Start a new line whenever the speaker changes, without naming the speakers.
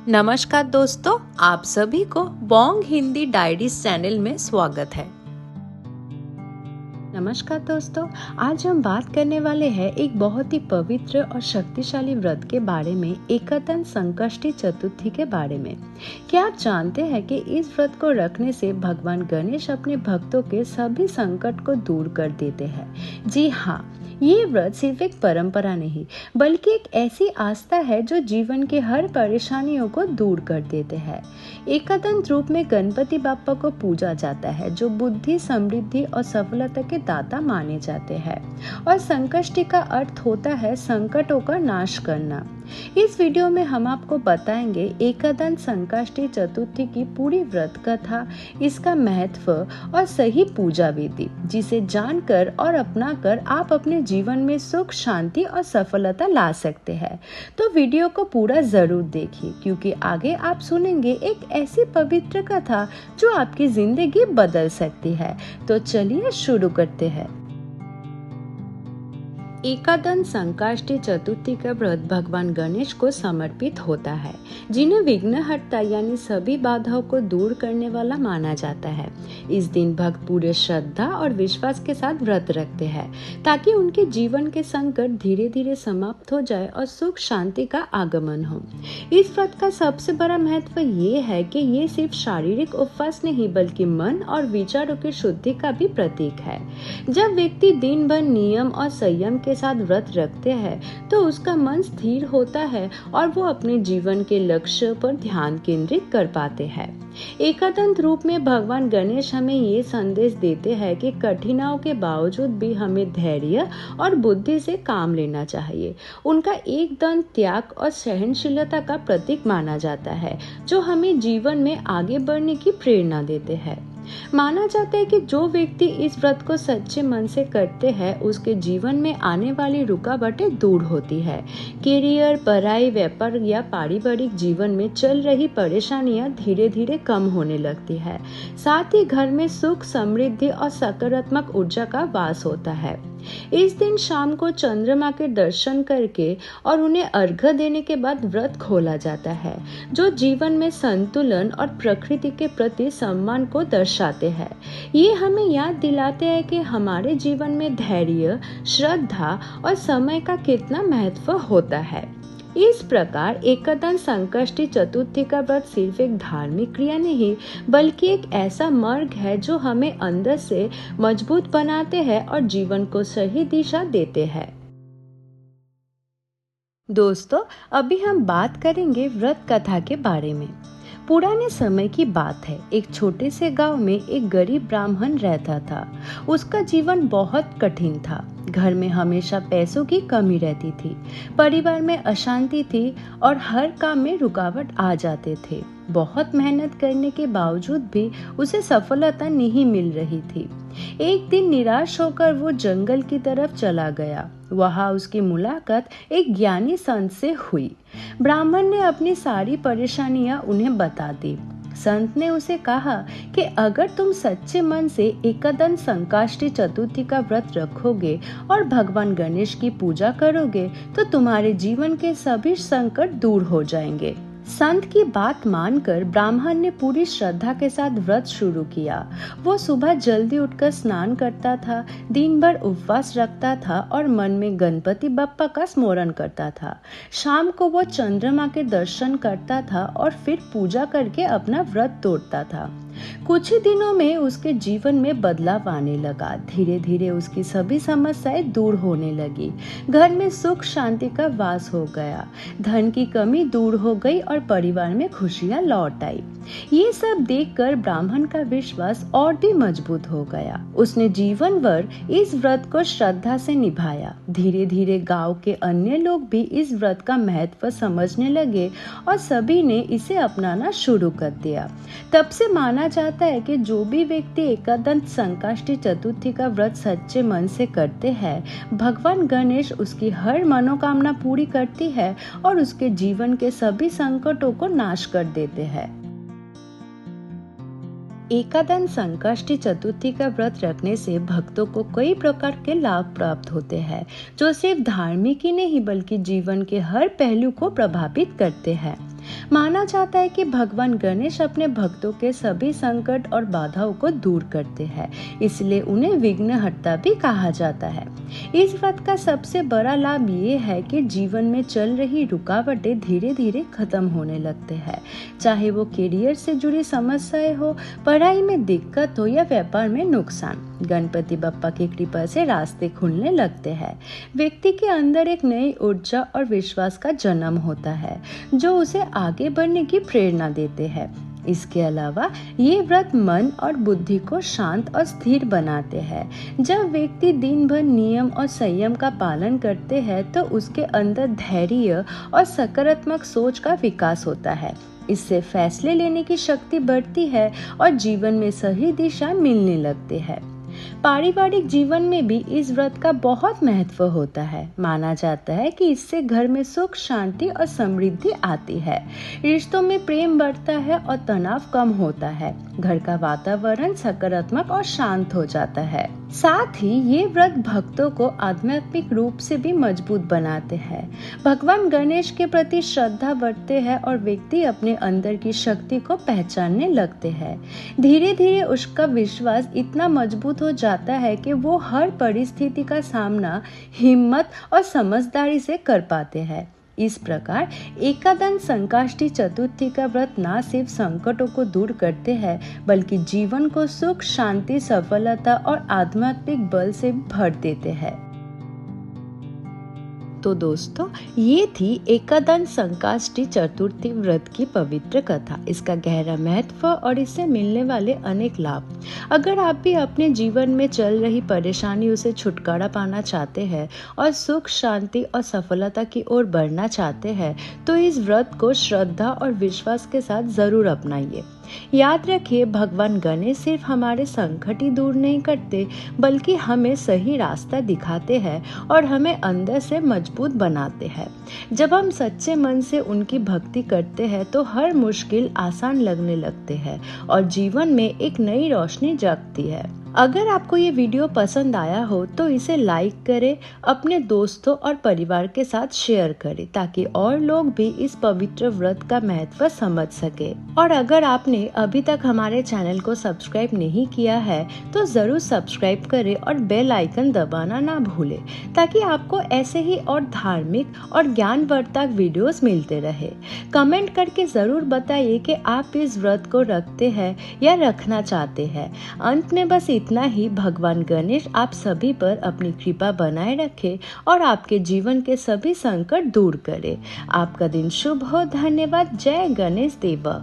नमस्कार दोस्तों, आप सभी को बोंग हिंदी डायरीज चैनल में स्वागत है। नमस्कार दोस्तों, आज हम बात करने वाले हैं एक बहुत ही पवित्र और शक्तिशाली व्रत के बारे में, एकदंत संकष्टी चतुर्थी के बारे में। क्या आप जानते हैं कि इस व्रत को रखने से भगवान गणेश अपने भक्तों के सभी संकट को दूर कर देते हैं? जी हाँ, ये व्रत सिर्फ एक परंपरा नहीं बल्कि एक ऐसी आस्था है जो जीवन के हर परेशानियों को दूर कर देते हैं। एकदंत रूप में गणपति बाप्पा को पूजा जाता है, जो बुद्धि, समृद्धि और सफलता के दाता माने जाते हैं। और संकष्टी का अर्थ होता है संकटों का नाश करना। इस वीडियो में हम आपको बताएंगे एकदंत संकष्टी चतुर्थी की पूरी व्रत कथा, इसका महत्व और सही पूजा विधि, जिसे जानकर और अपनाकर आप अपने जीवन में सुख, शांति और सफलता ला सकते हैं। तो वीडियो को पूरा जरूर देखिए, क्योंकि आगे आप सुनेंगे एक ऐसी पवित्र कथा जो आपकी जिंदगी बदल सकती है। तो चलिए शुरू करते हैं। एकदंत संकष्टी चतुर्थी का व्रत भगवान गणेश को समर्पित होता है, जिन्हें विघ्नहर्ता यानी सभी बाधाओं को दूर करने वाला माना जाता है। इस दिन भक्त पूरे श्रद्धा और विश्वास के साथ व्रत रखते हैं, ताकि उनके जीवन के संकट धीरे धीरे समाप्त हो जाए और सुख शांति का आगमन हो। इस व्रत का सबसे बड़ा महत्व ये है कि ये सिर्फ शारीरिक उपवास नहीं बल्कि मन और विचारों की शुद्धि का भी प्रतीक है। जब व्यक्ति दिन भर नियम और संयम के साथ व्रत रखते हैं तो उसका मन स्थिर होता है और वो अपने जीवन के लक्ष्य पर ध्यान केंद्रित कर पाते हैं। एकदंत रूप में भगवान गणेश हमें ये संदेश देते हैं कि कठिनाइयों के बावजूद भी हमें धैर्य और बुद्धि से काम लेना चाहिए। उनका एकदंत त्याग और सहनशीलता का प्रतीक माना जाता है, जो हमें जीवन में आगे बढ़ने की प्रेरणा देते हैं। माना जाता है कि जो व्यक्ति इस व्रत को सच्चे मन से करते हैं, उसके जीवन में आने वाली रुकावटें दूर होती है। करियर, पढ़ाई, व्यापार या पारिवारिक जीवन में चल रही परेशानियां धीरे धीरे कम होने लगती है। साथ ही घर में सुख, समृद्धि और सकारात्मक ऊर्जा का वास होता है। इस दिन शाम को चंद्रमा के दर्शन करके और उन्हें अर्घ्य देने के बाद व्रत खोला जाता है, जो जीवन में संतुलन और प्रकृति के प्रति सम्मान को दर्शाते हैं। ये हमें याद दिलाते हैं कि हमारे जीवन में धैर्य, श्रद्धा और समय का कितना महत्व होता है। इस प्रकार एकदंत संकष्टी चतुर्थी का व्रत सिर्फ एक धार्मिक क्रिया नहीं बल्कि एक ऐसा मार्ग है जो हमें अंदर से मजबूत बनाते हैं और जीवन को सही दिशा देते हैं। दोस्तों, अभी हम बात करेंगे व्रत कथा के बारे में। पुराने समय की बात है। एक छोटे से गांव में एक गरीब ब्राह्मण रहता था। उसका जीवन बहुत कठिन था। घर में हमेशा पैसों की कमी रहती थी, परिवार में अशांति थी और हर काम में रुकावट आ जाते थे। बहुत मेहनत करने के बावजूद भी उसे सफलता नहीं मिल रही थी। एक दिन निराश होकर वो जंगल की तरफ चला गया। वहां उसकी मुलाकात एक ज्ञानी संत से हुई। ब्राह्मण ने अपनी सारी परेशानियां उन्हें बता दी। संत ने उसे कहा कि अगर तुम सच्चे मन से एकदंत संकष्टी चतुर्थी का व्रत रखोगे और भगवान गणेश की पूजा करोगे तो तुम्हारे जीवन के सभी संकट दूर हो जाएंगे। संत की बात मानकर ब्राह्मण ने पूरी श्रद्धा के साथ व्रत शुरू किया। वो सुबह जल्दी उठकर स्नान करता था, दिन भर उपवास रखता था और मन में गणपति बप्पा का स्मरण करता था। शाम को वो चंद्रमा के दर्शन करता था और फिर पूजा करके अपना व्रत तोड़ता था। कुछ ही दिनों में उसके जीवन में बदलाव आने लगा। धीरे धीरे उसकी सभी समस्याएं दूर होने लगी। घर में सुख शांति का वास हो गया, धन की कमी दूर हो गई और परिवार में खुशियां लौट आई। ये सब देखकर ब्राह्मण का विश्वास और भी मजबूत हो गया। उसने जीवन भर इस व्रत को श्रद्धा से निभाया। धीरे धीरे गांव के अन्य लोग भी इस व्रत का महत्व समझने लगे और सभी ने इसे अपनाना शुरू कर दिया। तब से माना जाता है कि जो भी व्यक्ति एकदंत संकष्टी चतुर्थी का व्रत सच्चे मन से करते हैं, भगवान गणेश उसकी हर मनोकामना पूरी करती है और उसके जीवन के सभी संकटों को नाश कर देते हैं। एकदंत संकष्टी चतुर्थी का व्रत रखने से भक्तों को कई प्रकार के लाभ प्राप्त होते हैं, जो सिर्फ धार्मिक ही नहीं बल्कि जीवन के हर पहलू को प्रभावित करते हैं। माना जाता है कि भगवान गणेश अपने भक्तों के सभी संकट और बाधाओं को दूर करते हैं, इसलिए उन्हें विघ्नहर्ता भी कहा जाता है। इस व्रत का सबसे बड़ा लाभ ये है कि जीवन में चल रही रुकावटें धीरे धीरे खत्म होने लगते हैं। चाहे वो करियर से जुड़ी समस्याएं हो, पढ़ाई में दिक्कत हो या व्यापार में नुकसान, गणपति बप्पा की कृपा से रास्ते खुलने लगते हैं। व्यक्ति के अंदर एक नई ऊर्जा और विश्वास का जन्म होता है, जो उसे आगे बढ़ने की प्रेरणा देते हैं। इसके अलावा ये व्रत मन और बुद्धि को शांत और स्थिर बनाते हैं। जब व्यक्ति दिन भर नियम और संयम का पालन करते हैं तो उसके अंदर धैर्य और सकारात्मक सोच का विकास होता है। इससे फैसले लेने की शक्ति बढ़ती है और जीवन में सही दिशा मिलने लगती है। पारिवारिक जीवन में भी इस व्रत का बहुत महत्व होता है। माना जाता है कि इससे घर में सुख, शांति और समृद्धि आती है। रिश्तों में प्रेम बढ़ता है और तनाव कम होता है। घर का वातावरण सकारात्मक और शांत हो जाता है। साथ ही ये व्रत भक्तों को आध्यात्मिक रूप से भी मजबूत बनाते हैं। भगवान गणेश के प्रति श्रद्धा बढ़ते हैं और व्यक्ति अपने अंदर की शक्ति को पहचानने लगते हैं। धीरे धीरे उसका विश्वास इतना मजबूत हो जाता है कि वो हर परिस्थिति का सामना हिम्मत और समझदारी से कर पाते हैं। इस प्रकार एकदंत संकष्टी चतुर्थी का व्रत न सिर्फ संकटों को दूर करते हैं, बल्कि जीवन को सुख, शांति, सफलता और आध्यात्मिक बल से भर देते हैं। तो दोस्तों, ये थी एकदंत संकष्टी चतुर्थी व्रत की पवित्र कथा, इसका गहरा महत्व और इससे मिलने वाले अनेक लाभ। अगर आप भी अपने जीवन में चल रही परेशानियों से छुटकारा पाना चाहते हैं और सुख, शांति और सफलता की ओर बढ़ना चाहते हैं, तो इस व्रत को श्रद्धा और विश्वास के साथ जरूर अपनाइए। याद रखिए, भगवान गणेश सिर्फ हमारे संकट ही दूर नहीं करते, बल्कि हमें सही रास्ता दिखाते हैं और हमें अंदर से मजबूत बनाते हैं। जब हम सच्चे मन से उनकी भक्ति करते हैं तो हर मुश्किल आसान लगने लगते हैं और जीवन में एक नई रोशनी जगती है। अगर आपको ये वीडियो पसंद आया हो तो इसे लाइक करें, अपने दोस्तों और परिवार के साथ शेयर करें, ताकि और लोग भी इस पवित्र व्रत का महत्व समझ सके। और अगर आपने अभी तक हमारे चैनल को सब्सक्राइब नहीं किया है तो जरूर सब्सक्राइब करें और बेल आइकन दबाना ना भूलें, ताकि आपको ऐसे ही और धार्मिक और ज्ञानवर्धक वीडियोस मिलते रहे। कमेंट करके जरूर बताइए कि आप इस व्रत को रखते हैं या रखना चाहते हैं। अंत में बस इतना ही, भगवान गणेश आप सभी पर अपनी कृपा बनाए रखे और आपके जीवन के सभी संकट दूर करे। आपका दिन शुभ हो। धन्यवाद। जय गणेश देवा।